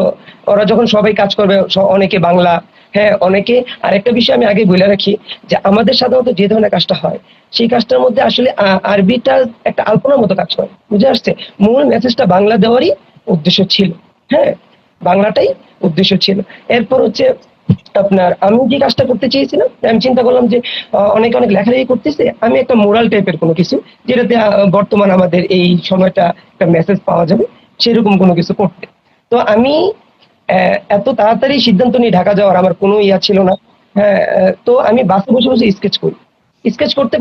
ওরা যখন সবাই কাজ করবে, অনেকে বাংলা, হ্যাঁ অনেকে। আর একটা বিষয় আমি আগে বলে রাখি যে আমাদের সাধারণত যে ধরনের কাজটা হয়, সেই কাজটার মধ্যে আসলে আরবিটা একটা আলপনার মতো কাজ করে, বুঝে আসছে। মূল মেসেজটা বাংলা দেওয়ারই উদ্দেশ্য ছিল, হ্যাঁ, বাংলাটাই উদ্দেশ্য ছিল। এরপর হচ্ছে আপনার আমি যে কাজটা করতে চেয়েছিলাম, আমি চিন্তা করলাম যে অনেক লেখালেখি করতেছে, আমি একটা মোরাল টাইপের কোনো কিছু, যেটাতে বর্তমান আমাদের এই সময়টা একটা মেসেজ পাওয়া যাবে, সেরকম কোনো কিছু করতে। তো আমি এত তাড়াতাড়ি সিদ্ধান্ত নিয়ে ঢাকা যাওয়ার আমার কোনো ইয়া ছিল না। হ্যাঁ, তো আমি বাসে বসে বসে স্কেচ করতে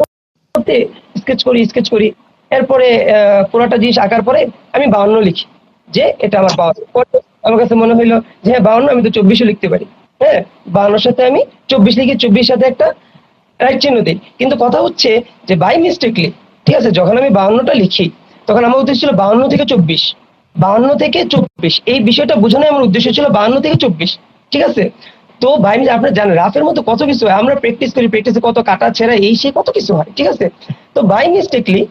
করতে স্কেচ করি। এরপরে পুরোটা জিনিস আঁকার পরে আমি 52 লিখি, যে এটা আমার পাওয়া। আমার কাছে মনে হইলো যে হ্যাঁ 52, আমি তো 24ও লিখতে পারি। হ্যাঁ, 52 সাথে আমি 24 লিখি, 24 সাথে একটা রাইট চিহ্ন দিই। কিন্তু কথা হচ্ছে যে বাই মিস্টেকলি, ঠিক আছে, যখন আমি 52টা লিখি তখন আমার উদ্দেশ্য ছিল 52 থেকে 24, 52 থেকে 24, এই বিষয়টা বোঝানো আমার উদ্দেশ্য ছিল 52 থেকে 24, ঠিক আছে। তো ভাই আপনারা জানেন রাফের মতো কত কিছু হয়, আমরা প্র্যাকটিসে কত কাটা ছেঁড়া এই সেই কত কিছু হয়, ঠিক আছে। তো বাই মিস্টেকলি,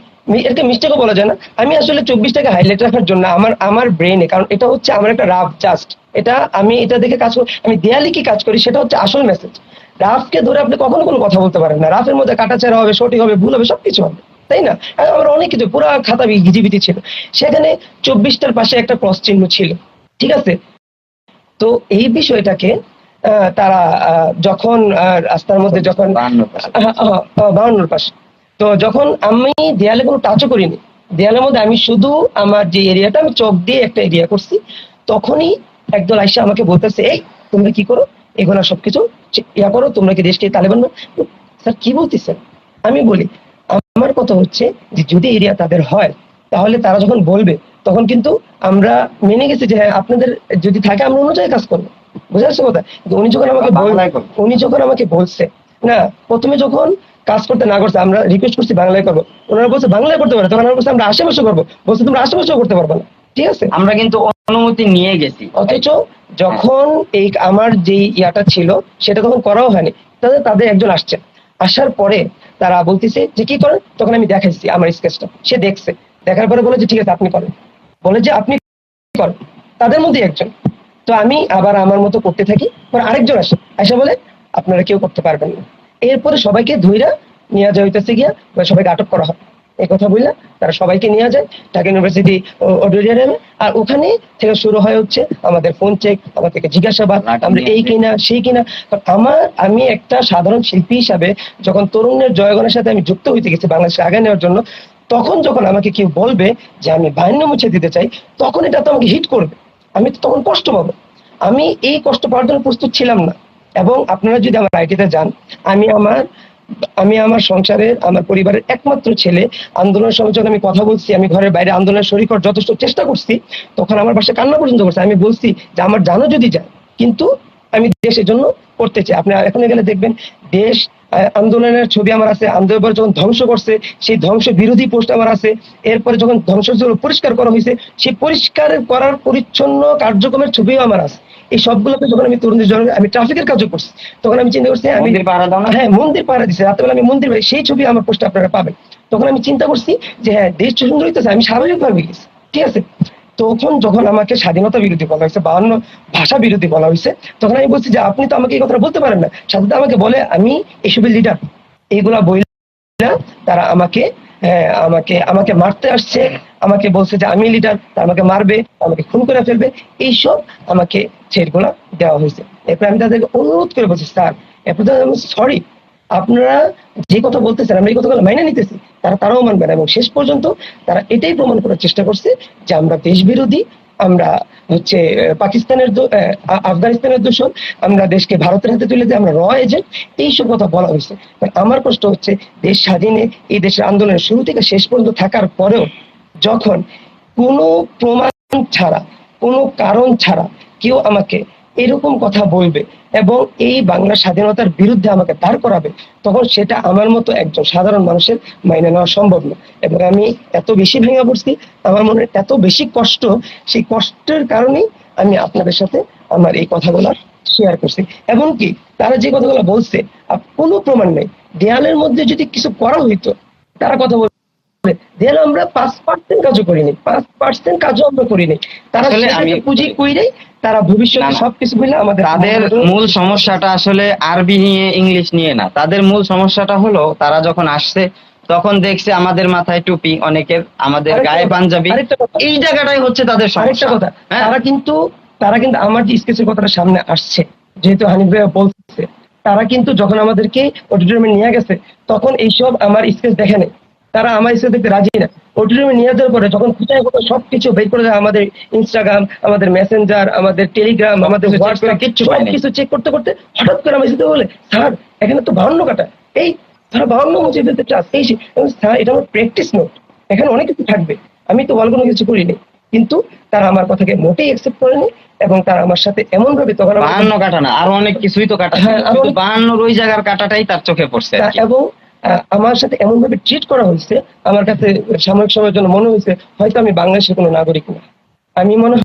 এটাকে মিস্টেকও বলা যায় না, আমি আসলে 24টাকে হাইলাইট রাখার জন্য আমার ব্রেনে, কারণ এটা হচ্ছে আমার একটা রাফ, জাস্ট এটা আমি এটা দেখে কাজ করি, আমি দেয়ালে কি কাজ করি সেটা হচ্ছে আসল মেসেজ। রাফকে ধরে আপনি কখনো কোনো কথা বলতে পারেন না, রাফের মধ্যে কাটাছেঁড়া হবে, সঠিক হবে, ভুল হবে, সবকিছু হবে, তাই না। আমার অনেক কিছু, পুরো খাতা গিজিবিজি ছিল, সেখানে 24টার পাশে একটা ক্রস চিহ্ন ছিল, ঠিক আছে। তো এই বিষয়টাকে তারা যখন রাস্তার মধ্যে যখন 52 পাশে, তো যখন আমি দেয়ালে কোনো টাচও করিনি, দেয়ালের মধ্যে আমি শুধু আমার যে এরিয়াটা আমি চক দিয়ে একটা এরিয়া করছি, তখনই একদল আইসা আমাকে বলতেছে, এই তোমরা কি করো, এগুলা সবকিছু ইয়া করো, তোমরা কি দেশকে তালেবান স্যার কি বলতেছেন? আমি বলি আমার কথা হচ্ছে যে যদি এরিয়া তাদের হয় তাহলে তারা যখন বলবে তখন কিন্তু আমরা মেনে গেছি যে হ্যাঁ আপনাদের যদি থাকে আমরা অন্য জায়গায় কাজ করবো, বুঝে আসছে কথা। কিন্তু উনি যখন আমাকে বলছে না, প্রথমে যখন কাজ করতে না করছে আমরা রিকোয়েস্ট করছি বাংলায় করবো, ওনারা বলছে বাংলায় করতে পারে, তখন আমরা বলছি আমরা আশেপাশে করবো, বলছে তোমরা আশেপাশেও করতে পারবে না, ঠিক আছে। আমরা কিন্তু অনুমতি নিয়ে গেছি, অথচ যখন এই আমার যে ইয়াটা ছিল সেটা তখন করাও হয়নি, তাদের একজন আসছে, আসার পরে তারা বলতেছে যে কি করেন, তখন আমি দেখাইছি আমার স্কেচটা, সে দেখছে, দেখার পরে বলে যে ঠিক আছে আপনি করেন, বলে যে আপনি করেন, তাদের মধ্যে একজন। তো আমি আবার আমার মতো করতে থাকি, পরে আরেকজন আসে বলে আপনারা কেউ করতে পারবেন না। এরপরে সবাইকে ধইরা নিয়ে যাওয়া হইতেছে গিয়া, সবাইকে আটক করা হয়, এই কথা বললা তারা সবাইকে নিয়ে যায় ঢাকা ইউনিভার্সিটি অডিটোরিয়ামে। আর ওখানে থেকে শুরু হয় হচ্ছে আমাদের ফোন চেক, আমাদেরকে জিজ্ঞাসাবাদ, আমরা এই কিনা সেই কিনা। আমি একটা সাধারণ শিল্পী হিসাবে যখন তরুণের জয়গণের সাথে আমি যুক্ত হইতে গেছি বাংলাদেশকে আগে নেওয়ার জন্য, তখন যখন আমাকে কেউ বলবে যে আমি বাহিনী মুছে দিতে চাই, তখন এটা তো আমাকে হিট করবে, আমি তো তখন কষ্ট পাবো। আমি এই কষ্ট পাওয়ার জন্য প্রস্তুত ছিলাম না। এবং আপনারা যদি আমার আইটিতে যান, আমি আমার সংসারের, আমার পরিবারের একমাত্র ছেলে। আন্দোলনের সময় যখন আমি কথা বলছি, আমি ঘরের বাইরে আন্দোলনের শরীর করার যথেষ্ট চেষ্টা করছি, তখন আমার বাসায় কান্না পর্যন্ত করছে। আমি বলছি যে আমার জানো যদি যায়, কিন্তু আমি দেশের জন্য করতে চাই। আপনি এখন গেলে দেখবেন দেশ আন্দোলনের ছবি আমার আছে, আন্দোলন যখন ধ্বংস করছে সেই ধ্বংস বিরোধী পোস্ট আমার আছে। এরপরে যখন ধ্বংস পরিষ্কার করা হয়েছে সেই পরিষ্কার করার পরিচ্ছন্ন কার্যক্রমের ছবিও আমার আছে। এই সবগুলোকে যখন আমি তরুণদের জন্য আমি ট্রাফিকের কাজও করছি, তখন আমি চিন্তা করছি আমি হ্যাঁ মন্দির পাহারা দিচ্ছি, রাত্রেবেলা আমি মন্দির পাই, সেই ছবি আমার পোস্টে আপনারা পাবেন। তখন আমি চিন্তা করছি যে হ্যাঁ দেশ সুন্দর হইতেছে, আমি স্বাভাবিকভাবে গেছি, ঠিক আছে। তখন যখন আমাকে স্বাধীনতা বিরোধী বলা হয়েছে, 52 ভাষা বিরোধী বলা হয়েছে, তখন আমি বলছি যে আপনি তো আমাকে এই কথা বলতে পারেন না। সাথে আমাকে বলে আমি এসবের লিডার, এইগুলা বই তারা আমাকে আমাকে আমাকে মারতে আসছে, আমাকে বলছে যে আমি লিডার, তারা আমাকে মারবে, আমাকে খুন করে ফেলবে, এইসব আমাকে ছেড়গুলা দেওয়া হয়েছে। এরপর আমি তাদেরকে অনুরোধ করে বলছি স্যার এরপর আমি সরি, আপনারা যে কথা বলতেছেন আমরা এই কথাগুলো মাইনে নিতেছি, তারাও মানবে না। এবং শেষ পর্যন্ত তারা এটাই প্রমাণ করার চেষ্টা করছে যে আমরা দেশ বিরোধী, আমরা হচ্ছে পাকিস্তানের আফগানিস্তানের দূষণ, আমরা দেশকে ভারতের হাতে তুলে দিয়ে আমরা র এজেন্ট, এইসব কথা বলা হয়েছে। আমার প্রশ্ন হচ্ছে দেশ স্বাধীনে এই দেশের আন্দোলনের শুরু থেকে শেষ পর্যন্ত থাকার পরেও যখন কোনো প্রমাণ ছাড়া, কোনো কারণ ছাড়া কেউ আমাকে এরকম কথা বলবে এবং এই বাংলা স্বাধীনতার বিরুদ্ধে আমাকে দাঁড় করাবে, তখন সেটা আমার মতো একজন সাধারণ মানুষের মাইনে নেওয়া সম্ভব না। এবং আমি এত বেশি ভেঙে পড়ছি, আমার মনে এত বেশি কষ্ট, সেই কষ্টের কারণেই আমি আপনাদের সাথে আমার এই কথাগুলো শেয়ার করছি। এমনকি তারা যে কথাগুলো বলছে কোনো প্রমাণ নেই, দেয়ালের মধ্যে যদি কিছু করা হইতো, তারা কথা বলছে দেয়াল আমরা 5% কাজও করিনি, 5% কাজও আমরা করিনি। তারা আমি পুঁজি কইরেই তারা ভবিষ্যতে সবকিছু মিলে আমাদের তাদের মূল সমস্যাটা আসলে আরবি নিয়ে ইংলিশ নিয়ে না, তাদের মূল সমস্যাটা হলো তারা যখন আসছে তখন দেখছে আমাদের মাথায় টুপি, অনেকের আমাদের গায়ে পাঞ্জাবি, এই জায়গাটাই হচ্ছে তাদের সমস্যা। কথা তারা কিন্তু আমার যে স্কেচের কথাটা সামনে আসছে, যেহেতু হানিফ ভাই বলছে, তারা কিন্তু যখন আমাদেরকে অডিটোরিয়ামে নিয়ে গেছে তখন এইসব আমার স্কেচ দেখে নেই, তারা আমার স্কেচ দেখতে রাজি না। অডিটোরিয়ামে নিয়ে যাওয়ার পরে যখন খুঁটায় খুঁটায় সবকিছু বের করে দেয়, আমাদের ইনস্টাগ্রাম, আমাদের মেসেঞ্জার, আমাদের টেলিগ্রাম, আমাদের হোয়াটসঅ্যাপ, কিছু চেক করতে করতে হঠাৎ করে আমার সাথে বলে স্যার এখানে তো 52 কাটা, এই তারা 52 মুছে দিতে চাস, এই স্যার এটা আমার প্র্যাকটিস নোট, এখানে অনেক কিছু থাকবে, আমি তো কোনো কিছু করিনি। কিন্তু তারা আমার কথাকে মোটেই অ্যাকসেপ্ট করেনি এবং তারা আমার সাথে এমন ভাবে তখন 52 কাটা না আরো অনেক কিছুই তো কাটা, হ্যাঁ 52 ওই জায়গার কাটাটাই তার চোখে পড়ছে। এবং আমার সাথে এমন ভাবে ট্রিট করা হয়েছে, আমার কাছে সাময়িক সময়ের জন্য মনে হয়েছে হয়তো আমি বাংলাদেশের কোনো নাগরিক না, আমি মনে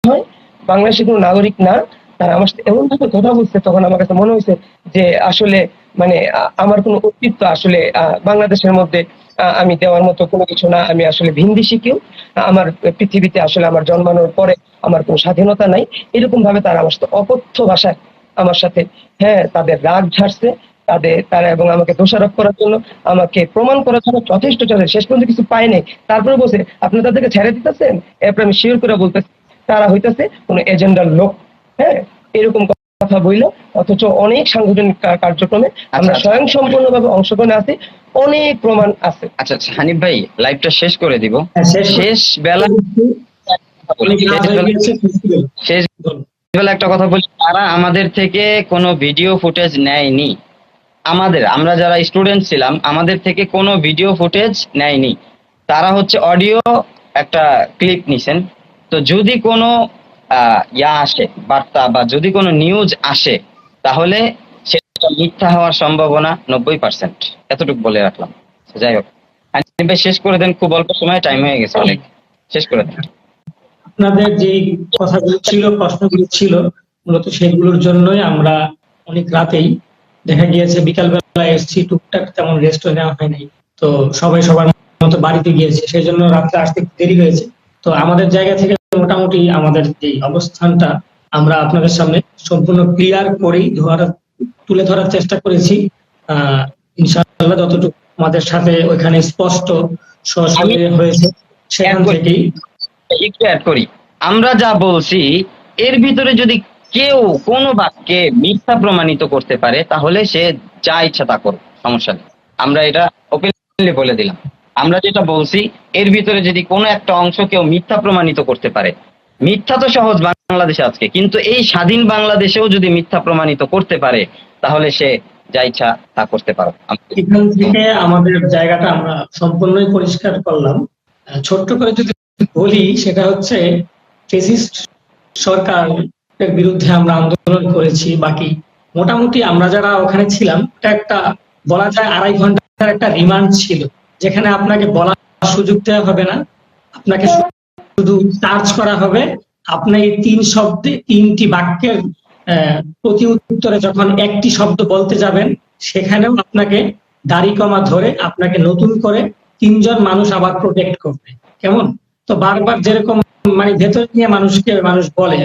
হয় বাংলাদেশের কোনো নাগরিক না। তারা আমার সাথে এমন ভাবে কথা বলছে, তখন আমার কাছে মনে হয়েছে যে আসলে মানে আমার কোনো অস্তিত্ব আসলে বাংলাদেশের মধ্যে আমি দেওয়ার মতো কোনো কিছু না, আমি আসলে ভিনদেশী কেউ, আমার পৃথিবীতে আসলে আমার জন্মানোর পরে আমার কোনো স্বাধীনতা নাই, এরকম ভাবে তারা আমার সাথে অকথ্য ভাষায় আমার সাথে তাদের রাগ ঝাড়ছে, তারা এবং আমাকে দোষারোপ করার জন্য, আমাকে প্রমাণ করার জন্য যথেষ্ট চলে, শেষ পর্যন্ত কিছু পায় নাই। তারপরে বলছে আপনি তাদেরকে ছেড়ে দিতেছেন, এরপর আমি শিওর করে বলতেছি তারা হইতেছে কোনো এজেন্ডার লোক, হ্যাঁ এরকম কথা বইল। অথচ অনেক সাংগঠনিক কার্যক্রমে আমরা স্বয়ংসম্পূর্ণভাবে অংশগ্রহণ আছি, অনেক প্রমাণ আছে। আচ্ছা হানিফ ভাই লাইভটা শেষ করে দিব, শেষ বেলা অনেক রাত হয়ে গিয়েছে। শেষ বেলা একটা কথা বলি, তারা আমাদের থেকে কোনো ভিডিও ফুটেজ নেয়নি। আমরা যারা স্টুডেন্ট ছিলাম আমাদের থেকে কোনো ভিডিও ফুটেজ নেয়নি। তারা হচ্ছে অডিও একটা ক্লিপ নিছেন। তো যদি কোনো আসে বার্তা বা যদি কোনো নিউজ আসে তাহলে সেটা মিথ্যা হওয়ার সম্ভাবনা 90%। এতটুকু বলে রাখলাম। যাই হোক, হানিফ ভাই শেষ করে দেন, খুব অল্প সময়, টাইম হয়ে গেছে অনেক, শেষ করে দেন। আপনাদের যে কথাগুলো ছিল, প্রশ্নগুলো ছিল, মূলত সেগুলোর জন্যই আমরা অনেক রাতেই দেখা গিয়েছে, বিকালবেলা এসেছি, টুকটাক তেমন রেস্ট নেওয়া হয় নাই। তো সবাই সবার মতো বাড়িতে গিয়েছে, সেই জন্য রাত্রে আসতে একটু দেরি হয়েছে। তো আমাদের জায়গা থেকে মোটামুটি আমাদের যে অবস্থানটা আমরা আপনাদের সামনে সম্পূর্ণ ক্লিয়ার করেই তুলে ধরার চেষ্টা করেছি। ইনশাআল্লাহ যতটুকু আমাদের সাথে ওইখানে স্পষ্ট সরাসরি হয়েছে সেখান থেকেই একটু অ্যাড করি। আমরা যা বলছি এর ভিতরে যদি কেউ কোনো বাক্যে মিথ্যা প্রমাণিত করতে পারে তাহলে সে যা ইচ্ছা তা করবে, সমস্যা নেই। আমরা এটা ওপেনলি বলে দিলাম। আমরা যেটা বলছি এর ভিতরে যদি কোনো একটা অংশ কেউ মিথ্যা প্রমাণিত করতে পারে, মিথ্যা তো সহজ বাংলাদেশে আজকে, কিন্তু এই স্বাধীন বাংলাদেশেও যদি মিথ্যা প্রমাণিত করতে পারে তাহলে সে যা ইচ্ছা তা করতে পারে। এখান থেকে আমাদের জায়গাটা আমরা সম্পূর্ণই পরিষ্কার করলাম। ছোট্ট করে যদি বলি, সেটা হচ্ছে ফেসিস্ট সরকারের বিরুদ্ধে আমরা আন্দোলন করেছি। বাকি মোটামুটি আমরা যারা ওখানে ছিলাম, এটা একটা বলা যায় 2.5 ঘন্টার একটা রিমান্ড ছিল, যেখানে আপনাকে বলার সুযোগ দেওয়া হবে না, আপনাকে শুধু চার্জ করা হবে। আপনি 3 বাক্যের প্রতি উত্তরে যখন একটি শব্দ বলতে যাবেন, সেখানেও আপনাকে দাড়ি কমা ধরে আপনাকে নতুন করে 3 জন মানুষ আবার প্রোটেক্ট করবে। কেমন? তো বারবার যেরকম মানে ভেতর নিয়ে মানুষ বলে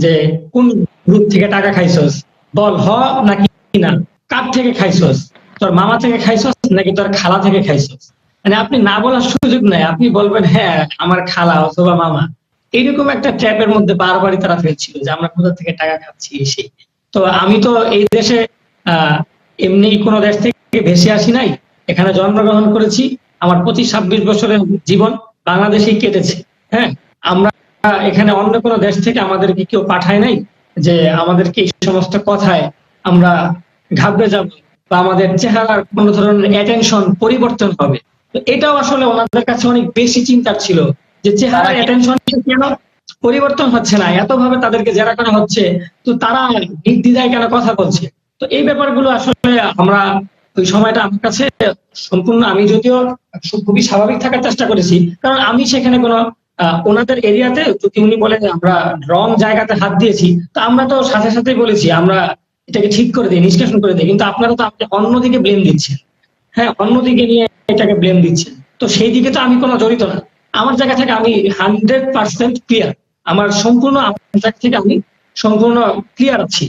যে কোন গ্রুপ থেকে টাকা খাইছস, বল হ নাকি না, কার থেকে খাইছস, তোর মামা থেকে খাইছস নাকি তোর খালা থেকে খাইছস। মানে আপনি না বলার সুযোগ নাই, আপনি বলবেন হ্যাঁ আমার খালা অথবা মামা। এইরকম একটা ট্র্যাপের মধ্যে বারবারই তারা ফেলছিল যে আমরা কোথা থেকে টাকা খাচ্ছি সেই। তো আমি তো এই দেশে এমনি কোনো দেশ থেকে ভেসে আসি নাই, এখানে জন্মগ্রহণ করেছি। আমার 25-26 বছরের জীবন বাংলাদেশেই কেটেছে। হ্যাঁ, আমরা এখানে অন্য কোনো দেশ থেকে আমাদেরকে কেউ পাঠায় নাই যে আমাদেরকে এই সমস্ত কথায় আমরা ঘাবড়ে যাব বা আমাদের চেহারার কোনো ধরনের অ্যাটেনশন পরিবর্তন হবে। তো এটাও আসলে ওনাদের কাছে অনেক বেশি চিন্তার ছিল যে চেহারার অ্যাটেনশন কেন পরিবর্তন হচ্ছে না, এতভাবে তাদেরকে জেরা করা হচ্ছে, তো তারা নির্দ্বিধায় কেন কথা বলছে। তো এই ব্যাপারগুলো আসলে আমরা ওই সময়টা আমার কাছে সম্পূর্ণ, আমি যদিও খুবই স্বাভাবিক থাকার চেষ্টা করেছি, কারণ আমি সেখানে কোনো ওনাদের এরিয়াতে যদি উনি বলে যে আমরা রং জায়গাতে হাত দিয়েছি, তো আমরা তো সাথে সাথে বলেছি আমরা এটাকে ঠিক করে দিই, নিষ্কাশন করে দিই। কিন্তু আপনারা তো আমাকে অন্যদিকে ব্লেম দিচ্ছেন। হ্যাঁ, অন্যদিকে নিয়ে এটাকে ব্লেম দিচ্ছেন। তো সেই দিকে তো আমি কোনো জড়িত না। আমার জায়গা থেকে আমি 100% ক্লিয়ার। আমার জায়গা থেকে আমি সম্পূর্ণ ক্লিয়ার আছি।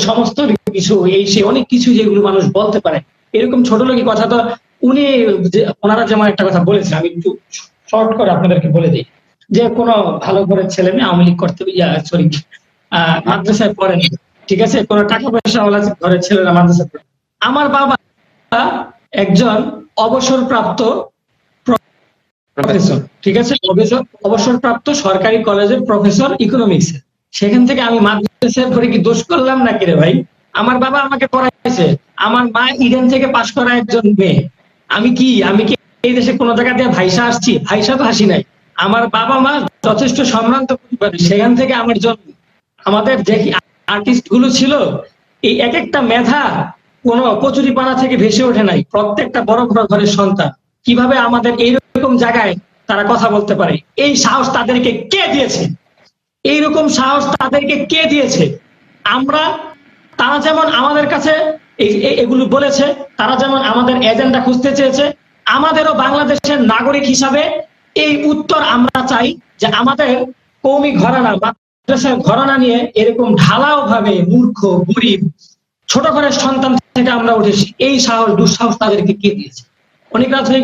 সমস্ত কিছু এই সে অনেক কিছু যেগুলো মানুষ বলতে পারে, এরকম ছোট লোকই কথা। তো ওনারা যেমন একটা কথা বলেছে, আমি একটু শর্ট করে আপনাদেরকে বলে দিই যে কোনো ভালো করে ছেলে মেয়ে আওয়ামী লীগ করতে মাদ্রাসায় পড়েন, ঠিক আছে, কোনো টাকা পয়সা ঘরের ছেলেরা মাদ্রাসায় পড়ে। আমার বাবা একজন অবসরপ্রাপ্ত প্রফেসর, ঠিক আছে, অবসরপ্রাপ্ত সরকারি কলেজের প্রফেসর ইকোনমিক্স। সেখান থেকে আমি মাদ্রাসায় পড়ে কি দোষ করলাম নাকি রে ভাই? আমার বাবা আমাকে পড়াইছে, আমার মা ইডেন থেকে পাশ করা একজন মেয়ে। আমি কি এই দেশে কোনো জায়গা দিয়ে ভাইসা আসছি? ভাইসা তো হাসি নাই। আমার বাবা মা যথেষ্ট সম্ভ্রান্ত পরিবার, সেখান থেকে আমার জন্ম। আমাদের যে আর্টিস্ট গুলো ছিল, এই এক একটা মেধা কোনো কচুরিপানা থেকে ভেসে ওঠে নাই, প্রত্যেকটা বড় বড় ঘরের সন্তান। কিভাবে আমাদের এইরকম জায়গায় তারা কথা বলতে পারে, এই সাহস তাদেরকে কে দিয়েছে? এইরকম সাহস তাদেরকে কে দিয়েছে? তারা যেমন আমাদের কাছে এগুলো বলেছে, তারা যেমন আমাদের এজেন্ডা খুঁজতে চেয়েছে, আমাদেরও বাংলাদেশের নাগরিক হিসাবে এই উত্তর আমরা চাই যে আমাদের কওমি ঘরানা, মাদ্রাসার ঘরানা নিয়ে এরকম ঢালাও ভাবে মূর্খ, গরিব, ছোট ঘরের সন্তান থেকে আমরা উঠেছি, এই দুঃসাহস তাদেরকে কে দিয়েছে? অনেক রাত হয়ে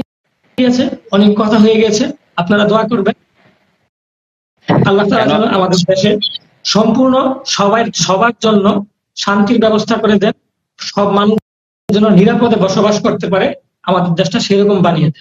গিয়েছে, অনেক কথা হয়ে গেছে, আপনারা দোয়া করবেন আল্লাহ তাআলা যেন আমাদের দেশে সম্পূর্ণ সবার জন্য শান্তির ব্যবস্থা করে দেন, সব মানুষ যেন নিরাপদে বসবাস করতে পারে, আমাদের দেশটা সেরকম বানিয়ে দেন।